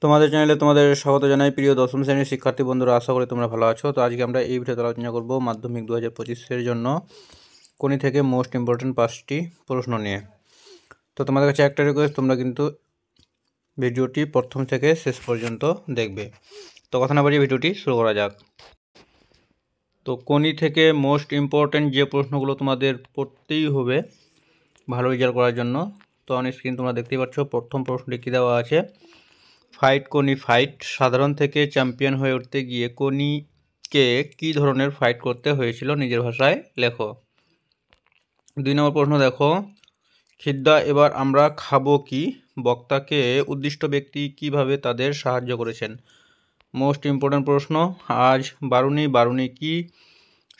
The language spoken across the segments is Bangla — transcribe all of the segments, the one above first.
তোমাদের চ্যানেলে তোমাদের স্বাগত জানাই প্রিয় দশম শ্রেণীর শিক্ষার্থী বন্ধুরা। আশা করি তোমরা ভালো আছো। তো আজকে আমরা এই ভিডিওতে আলোচনা করব মাধ্যমিক 2025-এর জন্য কোনি থেকে মোস্ট ইম্পর্টেন্ট 5টি প্রশ্ন নিয়ে। তো তোমাদের কাছে একটা রিকোয়েস্ট, তোমরা কিন্তু ভিডিওটি প্রথম থেকে শেষ পর্যন্ত দেখবে। তো কথা না বাড়িয়ে ভিডিওটি শুরু করা যাক। তো কোনি থেকে মোস্ট ইম্পর্টেন্ট যে প্রশ্নগুলো তোমাদের পড়তেই হবে ভালো রেজাল্ট করার জন্য, তো অন স্ক্রিন তোমরা দেখতেই পাচ্ছ। প্রথম প্রশ্নটি কী দেওয়া আছে, ফাইট কোনি ফাইট। সাধারণ থেকে চ্যাম্পিয়ন হয়ে উঠতে গিয়ে কোনিকে কী ধরনের ফাইট করতে হয়েছিল, নিজের ভাষায় লেখো। 2 নম্বর প্রশ্ন দেখো, খিদ্দা এবার আমরা খাবো কি বক্তাকে উদ্দিষ্ট ব্যক্তি কিভাবে তাদের সাহায্য করেছেন। মোস্ট ইম্পর্টেন্ট প্রশ্ন। আজ বারুনি বারুনি কি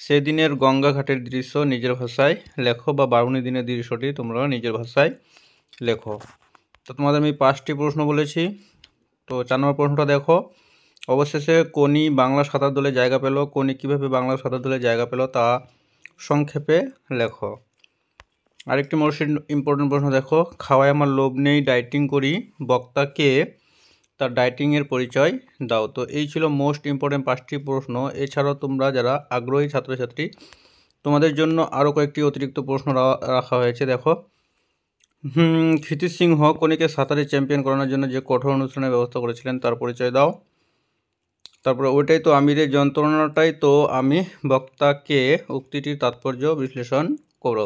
সেদিনের গঙ্গা ঘাটের দৃশ্য, নিজের ভাষায় লেখো, বা বারুনি দিনের দৃশ্যটি তোমরা নিজের ভাষায় লেখো। তো তোমাদের আমি 5টি প্রশ্ন বলেছি। তো 4 নম্বর প্রশ্নটা দেখো, অবশেষে কোনি বাংলা সাঁতার দলে জায়গা পেল। কোনি কীভাবে বাংলা সাঁতার দলে জায়গা পেল তা সংক্ষেপে লেখো। আরেকটি মোস্ট ইম্পর্টেন্ট প্রশ্ন দেখো, খাওয়ায় আমার লোভ নেই ডায়েটিং করি বক্তাকে তার ডায়েটিংয়ের পরিচয় দাও। তো এই ছিল মোস্ট ইম্পর্টেন্ট 5টি প্রশ্ন। এছাড়াও তোমরা যারা আগ্রহী ছাত্রছাত্রী, তোমাদের জন্য আরও কয়েকটি অতিরিক্ত প্রশ্ন রাখা হয়েছে। দেখো, ক্ষিতিশ সিংহ কোনিকে সাঁতারে চ্যাম্পিয়ন করানোর জন্য যে কঠোর অনুষ্ঠানের ব্যবস্থা করেছিলেন তার পরিচয় দাও। তারপরে ওইটাই তো আমিরের যন্ত্রণাটাই তো আমি বক্তাকে উক্তিটির তাৎপর্য বিশ্লেষণ করো।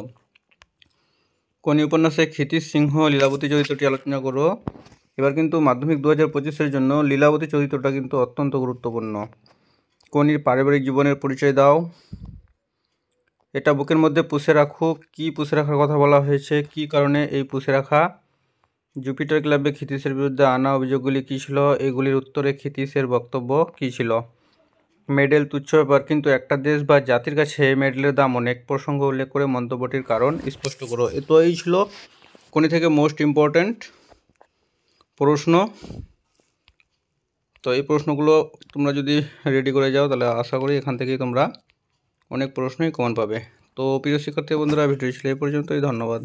কোনি উপন্যাসে ক্ষিতিশ সিংহ লীলাবতী চরিত্রটি আলোচনা করো। এবার কিন্তু মাধ্যমিক 2025-এর জন্য লীলাবতী চরিত্রটা কিন্তু অত্যন্ত গুরুত্বপূর্ণ। কোনির পারিবারিক জীবনের পরিচয় দাও। এটা বুকের মধ্যে পুষে রাখো, কি পুষে রাখার কথা বলা হয়েছে, কি কারণে এই পুষে রাখা। জুপিটার ক্লাবে ক্ষিতীশের বিরুদ্ধে আনা অভিযোগগুলি কী ছিল, এগুলির উত্তরে ক্ষিতীশের বক্তব্য কী ছিল। মেডেল তুচ্ছ ব্যাপার, কিন্তু একটা দেশ বা জাতির কাছে মেডেলের দাম অনেক। প্রসঙ্গ উল্লেখ করে মন্তব্যটির কারণ স্পষ্ট করো। তো এই ছিল কোনি থেকে মোস্ট ইম্পর্ট্যান্ট প্রশ্ন। তো এই প্রশ্নগুলো তোমরা যদি রেডি করে যাও তাহলে আশা করি এখান থেকেই তোমরা অনেক প্রশ্নই কমন পাবে। তো প্রিয় শিক্ষার্থী বন্ধুরা, ভিডিও ছিল এই পর্যন্তই। ধন্যবাদ।